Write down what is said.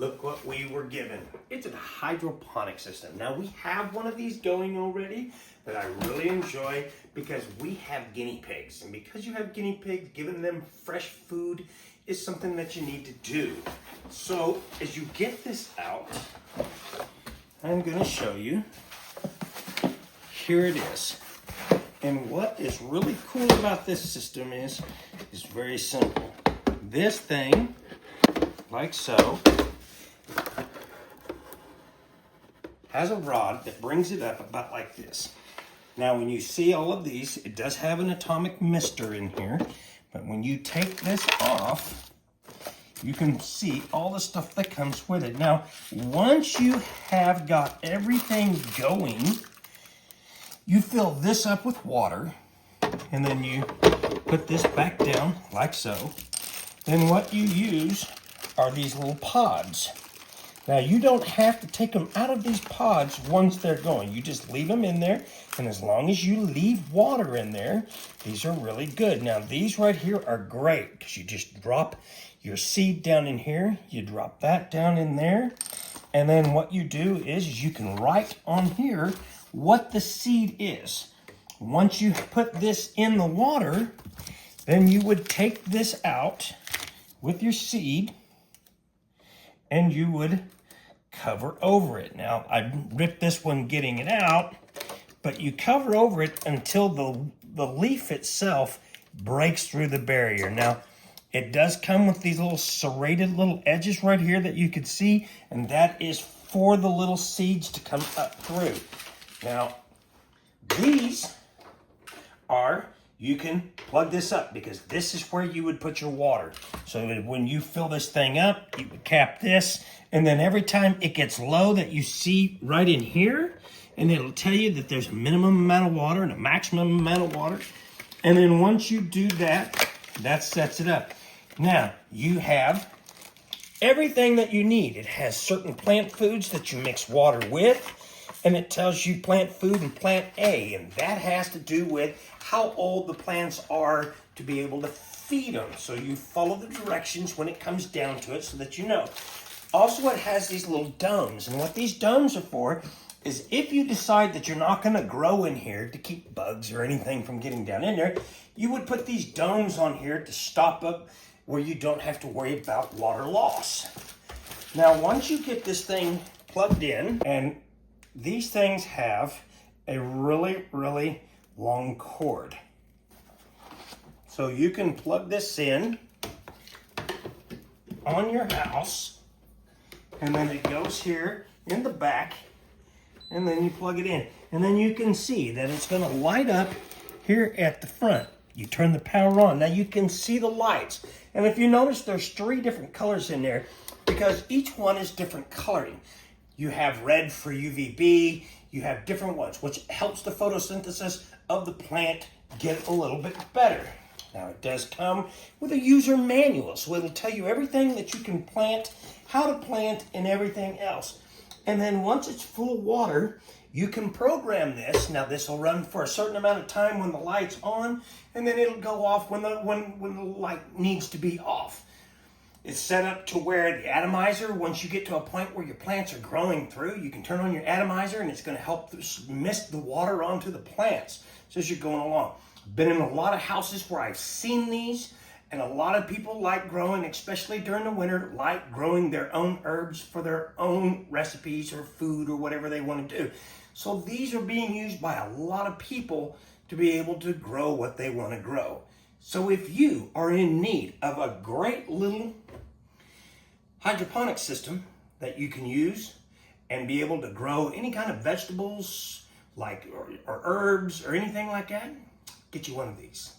look what we were given. It's a hydroponic system. Now we have one of these going already that I really enjoy because we have guinea pigs. And because you have guinea pigs, giving them fresh food is something that you need to do. So as you get this out, I'm gonna show you. Here it is. And what is really cool about this system is very simple. This thing, like so, has a rod that brings it up about like this. Now when you see all of these, it does have an atomic mister in here, but when you take this off, you can see all the stuff that comes with it. Now, once you have got everything going, you fill this up with water, and then you put this back down like so. Then what you use are these little pods. Now you don't have to take them out of these pods once they're going. You just leave them in there, and as long as you leave water in there, these are really good. Now these right here are great because you just drop your seed down in here, you drop that down in there, and then what you do is you can write on here what the seed is. Once you put this in the water, then you would take this out with your seed and you would cover over it. Now, I ripped this one getting it out, but you cover over it until the leaf itself breaks through the barrier. Now, it does come with these little serrated little edges right here that you can see, and that is for the little seeds to come up through. Now, these are, you can plug this up because this is where you would put your water. So that when you fill this thing up, you would cap this, and then every time it gets low that you see right in here, and it'll tell you that there's a minimum amount of water and a maximum amount of water. And then once you do that, that sets it up. Now, you have everything that you need. It has certain plant foods that you mix water with, and it tells you plant food and plant A, and that has to do with how old the plants are to be able to feed them. So you follow the directions when it comes down to it so that you know. Also, it has these little domes, and what these domes are for is if you decide that you're not going to grow in here to keep bugs or anything from getting down in there, you would put these domes on here to stop up where you don't have to worry about water loss. Now, once you get this thing plugged in, and these things have a really, really long cord. So you can plug this in on your house, and then it goes here in the back, and then you plug it in. And then you can see that it's gonna light up here at the front. You turn the power on. Now you can see the lights. And if you notice, there's 3 different colors in there because each one is different coloring. You have red for UVB, you have different ones, which helps the photosynthesis of the plant get a little bit better. Now it does come with a user manual, so it'll tell you everything that you can plant, how to plant, and everything else. And then once it's full of water, you can program this. Now this will run for a certain amount of time when the light's on, and then it'll go off when the light needs to be off. It's set up to where the atomizer, once you get to a point where your plants are growing through, you can turn on your atomizer and it's going to help mist the water onto the plants so as you're going along. Been in a lot of houses where I've seen these, and a lot of people like growing, especially during the winter, like growing their own herbs for their own recipes or food or whatever they want to do. So these are being used by a lot of people to be able to grow what they want to grow. So if you are in need of a great little hydroponic system that you can use and be able to grow any kind of vegetables like or herbs or anything like that, get you one of these.